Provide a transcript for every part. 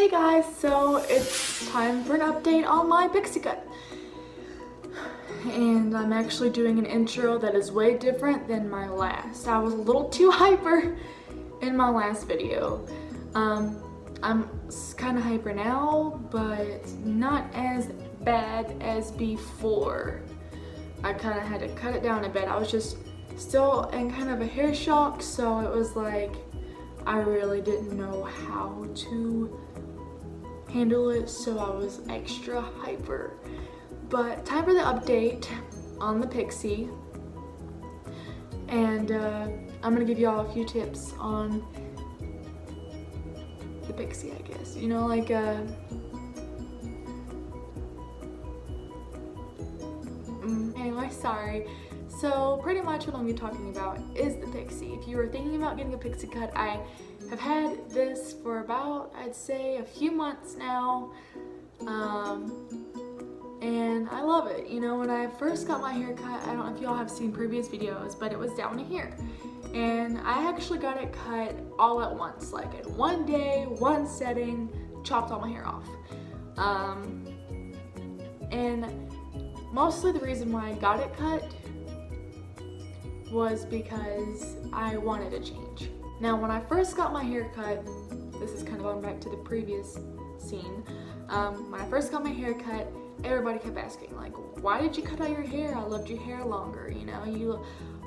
Hey guys, so it's time for an update on my pixie cut. And I'm actually doing an intro that is way different than my last. I was a little too hyper in my last video. I'm kind of hyper now, but not as bad as before. I kind of had to cut it down a bit. I was just still in kind of a hair shock, so it was like I really didn't know how to handle it, so I was extra hyper. But time for the update on the Pixie, and I'm gonna give y'all a few tips on the Pixie, I guess. You know, like anyway, sorry. So pretty much what I'm gonna be talking about is the Pixie. If you were thinking about getting a Pixie cut, I have had this for about, I'd say, a few months now. And I love it. You know, when I first got my hair cut, I don't know if y'all have seen previous videos, but it was down to here. And I actually got it cut all at once, like in one day, one setting, chopped all my hair off. And mostly the reason why I got it cut was because I wanted a change. Now, when I first got my hair cut, this is kind of going back to the previous scene. When I first got my hair cut, everybody kept asking, like, why did you cut out your hair? I loved your hair longer, you know, you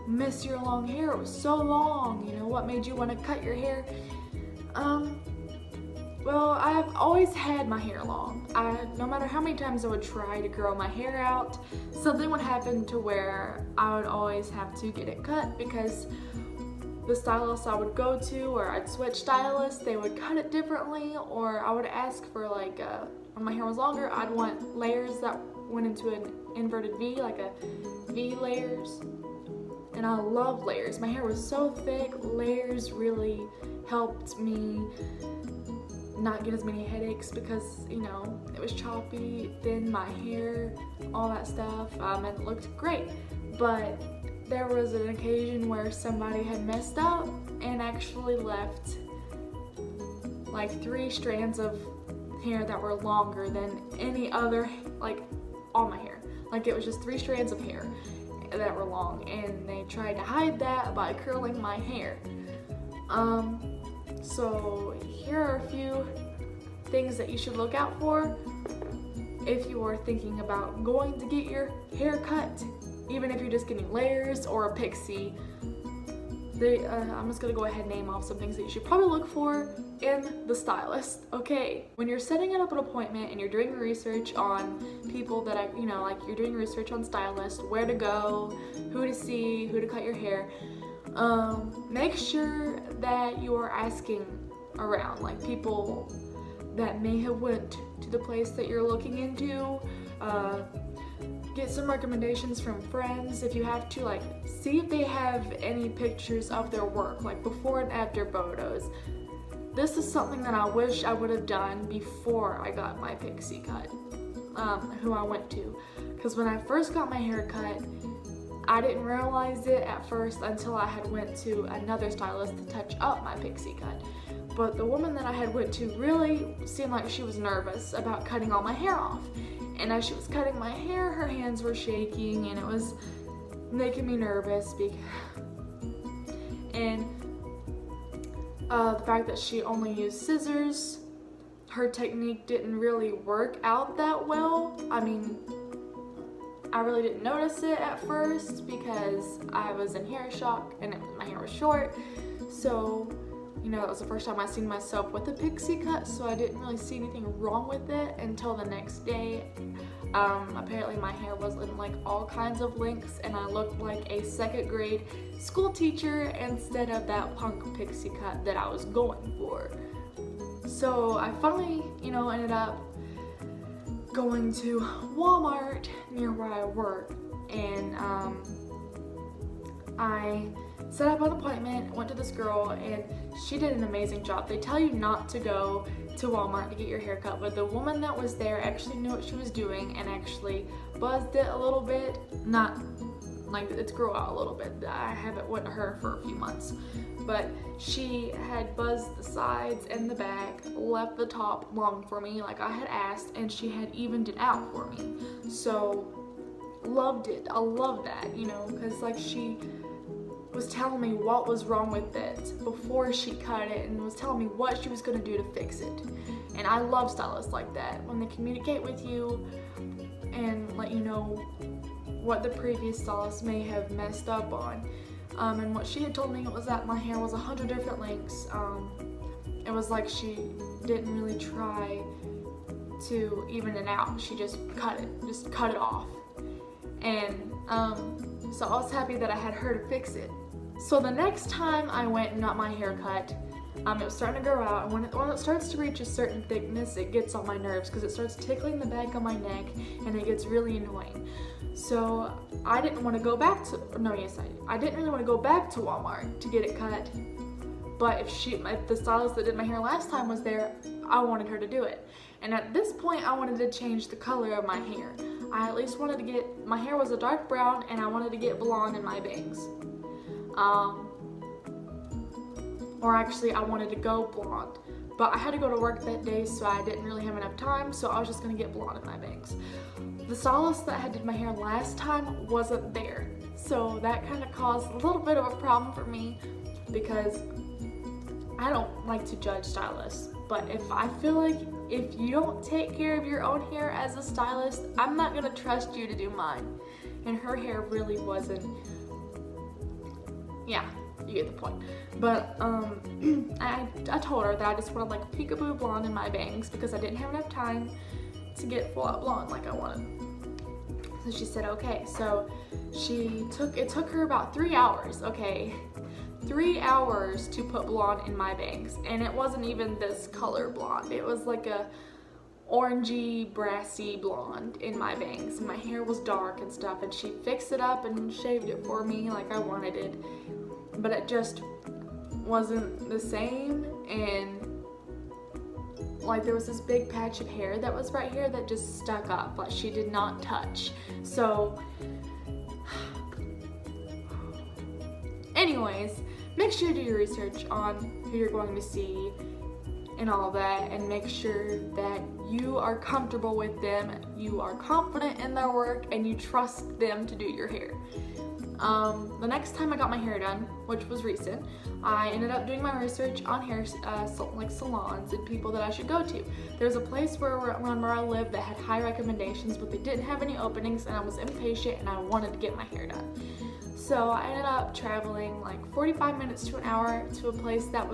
miss your long hair, it was so long, you know, what made you want to cut your hair? Well, I've always had my hair long. No matter how many times I would try to grow my hair out, something would happen to where I would always have to get it cut, because the stylist I would go to, or I'd switch stylists, they would cut it differently, or I would ask for, like, when my hair was longer, I'd want layers that went into an inverted V, like a V layers. And I love layers. My hair was so thick, layers really helped me not get as many headaches because, you know, it was choppy, thin, my hair, all that stuff, and it looked great. But there was an occasion where somebody had messed up and actually left like 3 strands of hair that were longer than any other, like, all my hair. Like, it was just 3 strands of hair that were long, and they tried to hide that by curling my hair. So here are a few things that you should look out for if you are thinking about going to get your hair cut, even if you're just getting layers or a Pixie. I'm just gonna go ahead and name off some things that you should probably look for in the stylist. Okay, when you're setting up an appointment and you're doing research on people that you know, like, you're doing research on stylists, where to go, who to see, who to cut your hair, make sure that you are asking around, like, people that may have went to the place that you're looking into. Get some recommendations from friends if you have to, like, see if they have any pictures of their work, like before and after photos. This is something that I wish I would have done before I got my Pixie cut, who I went to. Because when I first got my hair cut, I didn't realize it at first until I had went to another stylist to touch up my Pixie cut. But the woman that I had went to really seemed like she was nervous about cutting all my hair off. And as she was cutting my hair, her hands were shaking, and it was making me nervous. And the fact that she only used scissors, her technique didn't really work out that well. I mean, I really didn't notice it at first because I was in hair shock and my hair was short. So, you know, it was the first time I seen myself with a Pixie cut, so I didn't really see anything wrong with it until the next day. Apparently my hair was in, like, all kinds of lengths, and I looked like a 2nd grade school teacher instead of that punk Pixie cut that I was going for. So I finally, you know, ended up going to Walmart near where I work, and I set up an appointment, went to this girl, and she did an amazing job. They tell you not to go to Walmart to get your hair cut, but the woman that was there actually knew what she was doing and actually buzzed it a little bit. Not like it's grow out a little bit. I haven't went to her for a few months, but she had buzzed the sides and the back, left the top long for me like I had asked, and she had evened it out for me. So loved it. I love that, you know, because like she was telling me what was wrong with it before she cut it, and was telling me what she was going to do to fix it. And I love stylists like that, when they communicate with you and let you know what the previous stylist may have messed up on. And what she had told me was that my hair was 100 different lengths. It was like she didn't really try to even it out. She just cut it off. And so I was happy that I had her to fix it. So the next time I went and got my hair cut, it was starting to grow out, and when it starts to reach a certain thickness, it gets on my nerves because it starts tickling the back of my neck and it gets really annoying. So I didn't want to go back to, I didn't really want to go back to Walmart to get it cut. But if the stylist that did my hair last time was there, I wanted her to do it. And at this point, I wanted to change the color of my hair. I at least wanted to get, my hair was a dark brown, and I wanted to get blonde in my bangs. Or actually, I wanted to go blonde. But I had to go to work that day, so I didn't really have enough time, so I was just gonna get blonde in my bangs. The stylist that had did my hair last time wasn't there. So that kind of caused a little bit of a problem for me, because I don't like to judge stylists, but if I feel like if you don't take care of your own hair as a stylist, I'm not gonna trust you to do mine. And her hair really wasn't, yeah, you get the point. But I told her that I just wanted like peekaboo blonde in my bangs because I didn't have enough time to get full out blonde like I wanted. So she said okay. So it took her about 3 hours, okay? 3 hours to put blonde in my bangs, and it wasn't even this color blonde. It was like a orangey, brassy blonde in my bangs, and my hair was dark and stuff, and she fixed it up and shaved it for me like I wanted it, but it just wasn't the same. And like there was this big patch of hair that was right here that just stuck up, like she did not touch. So anyways, make sure you do your research on who you're going to see and all that, and make sure that you are comfortable with them, you are confident in their work, and you trust them to do your hair. The next time I got my hair done, which was recent, I ended up doing my research on hair like salons and people that I should go to. There's a place around where I live that had high recommendations, but they didn't have any openings, and I was impatient and I wanted to get my hair done. So I ended up traveling like 45 minutes to an hour to a place that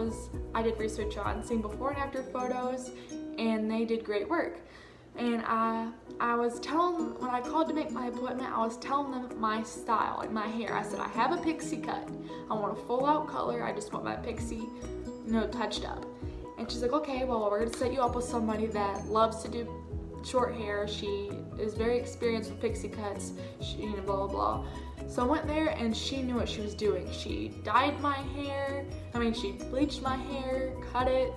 I did research on, seeing before and after photos, and they did great work. And when I called to make my appointment, I was telling them my style and my hair. I said, I have a pixie cut. I want a full out color. I just want my pixie, touched up. And she's like, okay, well, we're gonna set you up with somebody that loves to do short hair. She is very experienced with pixie cuts, blah, blah, blah. So I went there and she knew what she was doing. She dyed my hair, she bleached my hair, cut it,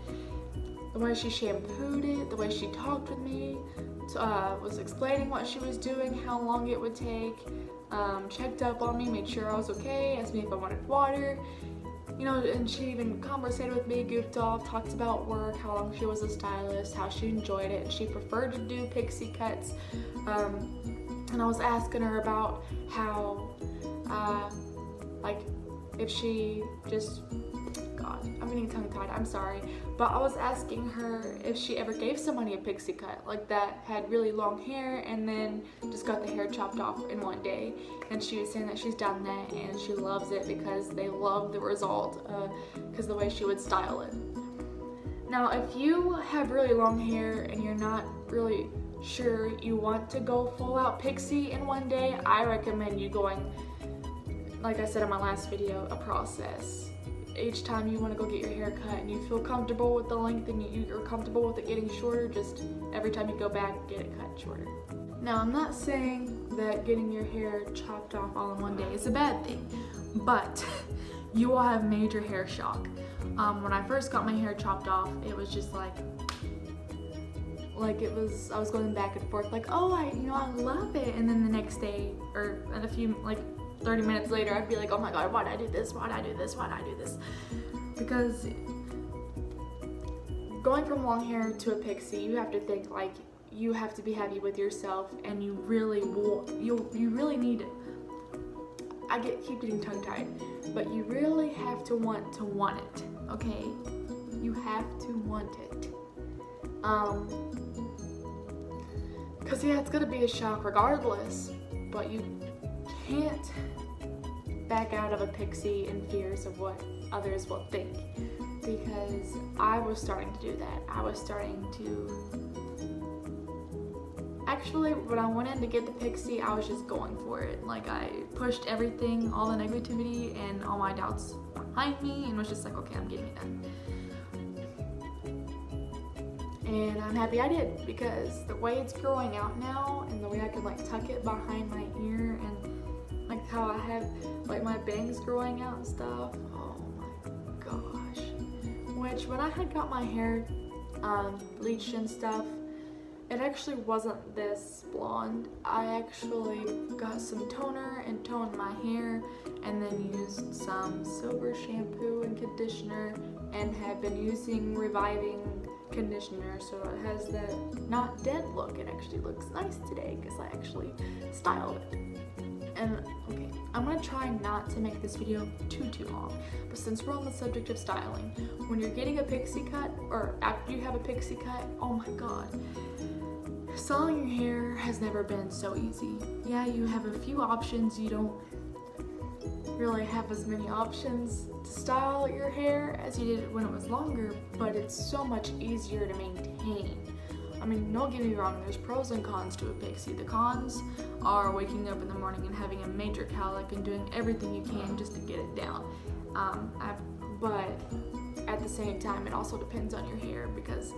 the way she shampooed it, the way she talked with me, was explaining what she was doing, how long it would take, checked up on me, made sure I was okay, asked me if I wanted water, and she even conversated with me, goofed off, talked about work, how long she was a stylist, how she enjoyed it, and she preferred to do pixie cuts. And I was asking her about how, if she just, God, I'm getting tongue-tied, I'm sorry. But I was asking her if she ever gave somebody a pixie cut, like that had really long hair and then just got the hair chopped off in one day. And she was saying that she's done that and she loves it because they love the result, because the way she would style it. Now, if you have really long hair and you're not really sure you want to go full out pixie in one day, I recommend you going, like I said in my last video, a process. Each time you want to go get your hair cut and you feel comfortable with the length and you're comfortable with it getting shorter, just every time you go back, get it cut shorter. Now, I'm not saying that getting your hair chopped off all in one day is a bad thing, but you will have major hair shock. When I first got my hair chopped off, it was just like I was going back and forth like, oh, I love it. And then the next day, or in a 30 minutes later, I'd be like, oh my god, why'd I do this? Why'd I do this? Why'd I do this? Because going from long hair to a pixie, you have to think like you have to be happy with yourself, and you really need. Keep getting tongue tied, but you really have to want it. Okay, you have to want it. Cause yeah, it's gonna be a shock regardless, but you can't back out of a pixie in fears of what others will think. Because I was starting to do that. I was starting to. Actually, when I went in to get the pixie, I was just going for it. Like, I pushed everything, all the negativity and all my doubts behind me, and was just like, okay, I'm getting it done. And I'm happy I did, because the way it's growing out now, and the way I can like tuck it behind my ear, and like how I have like my bangs growing out and stuff. Oh my gosh. Which when I had got my hair bleached and stuff, it actually wasn't this blonde. I actually got some toner and toned my hair, and then used some silver shampoo and conditioner, and have been using reviving conditioner, so it has that not dead look. It actually looks nice today because I actually styled it. And okay, I'm gonna try not to make this video too long, but since we're on the subject of styling, when you're getting a pixie cut, or after you have a pixie cut, oh my god, styling your hair has never been so easy. Yeah, you have a few options. You don't really have as many options to style your hair as you did when it was longer, but it's so much easier to maintain. I mean, don't get me wrong, there's pros and cons to a pixie. The cons are waking up in the morning and having a major cowlick and doing everything you can just to get it down. But at the same time, it also depends on your hair, because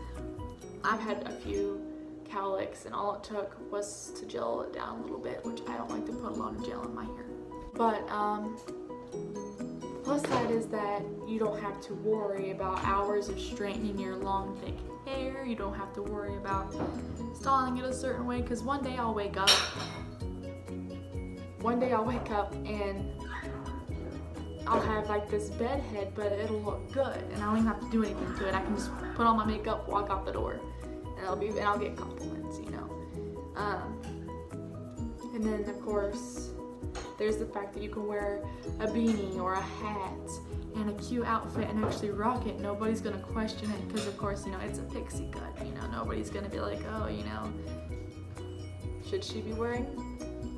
I've had a few cowlicks and all it took was to gel it down a little bit, which I don't like to put a lot of gel in my hair. But plus side is that you don't have to worry about hours of straightening your long thick hair. You don't have to worry about styling it a certain way, because one day I'll wake up and I'll have like this bed head, but it'll look good and I don't even have to do anything to it. I can just put on my makeup, walk out the door, and I'll get compliments, you know. And then of course there's the fact that you can wear a beanie or a hat and a cute outfit and actually rock it. Nobody's gonna question it, because of course, you know, it's a pixie cut, you know. Nobody's gonna be like, oh, you know, should she be wearing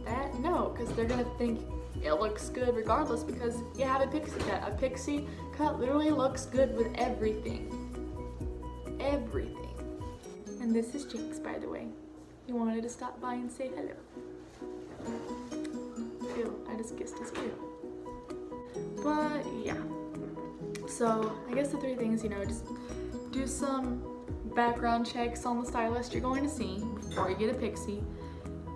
that? No, because they're gonna think it looks good regardless, because you have a pixie cut. A pixie cut literally looks good with everything. Everything. And this is Jinx, by the way. He wanted to stop by and say hello. Ew, I just kissed his ear. But yeah. So I guess the three things, you know, just do some background checks on the stylist you're going to see before you get a pixie.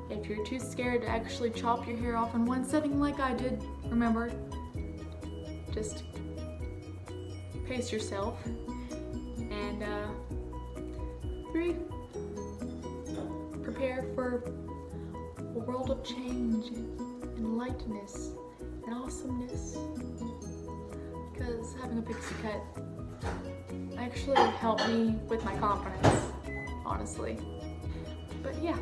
If you're too scared to actually chop your hair off in one setting like I did, remember, just pace yourself. And 3, prepare for a world of change and lightness and awesomeness, because having a pixie cut actually helped me with my confidence, honestly. But yeah,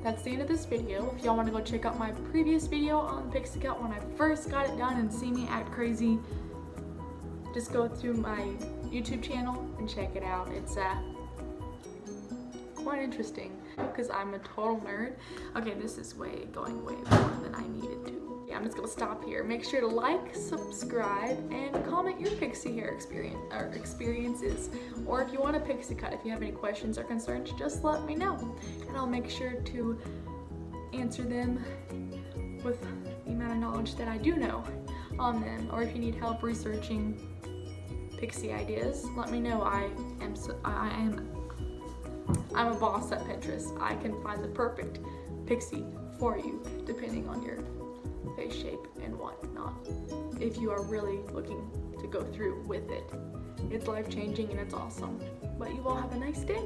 that's the end of this video. If y'all want to go check out my previous video on pixie cut when I first got it done and see me act crazy, just go through my YouTube channel and check it out. It's quite interesting, because I'm a total nerd. Okay, this is going way more than I needed to. Yeah, I'm just gonna stop here. Make sure to like, subscribe, and comment your pixie hair experiences. Or if you want a pixie cut, if you have any questions or concerns, just let me know, and I'll make sure to answer them with the amount of knowledge that I do know on them. Or if you need help researching pixie ideas, let me know. I'm a boss at Pinterest. I can find the perfect pixie for you, depending on your face shape and whatnot, if you are really looking to go through with it. It's life-changing and it's awesome. But you all have a nice day.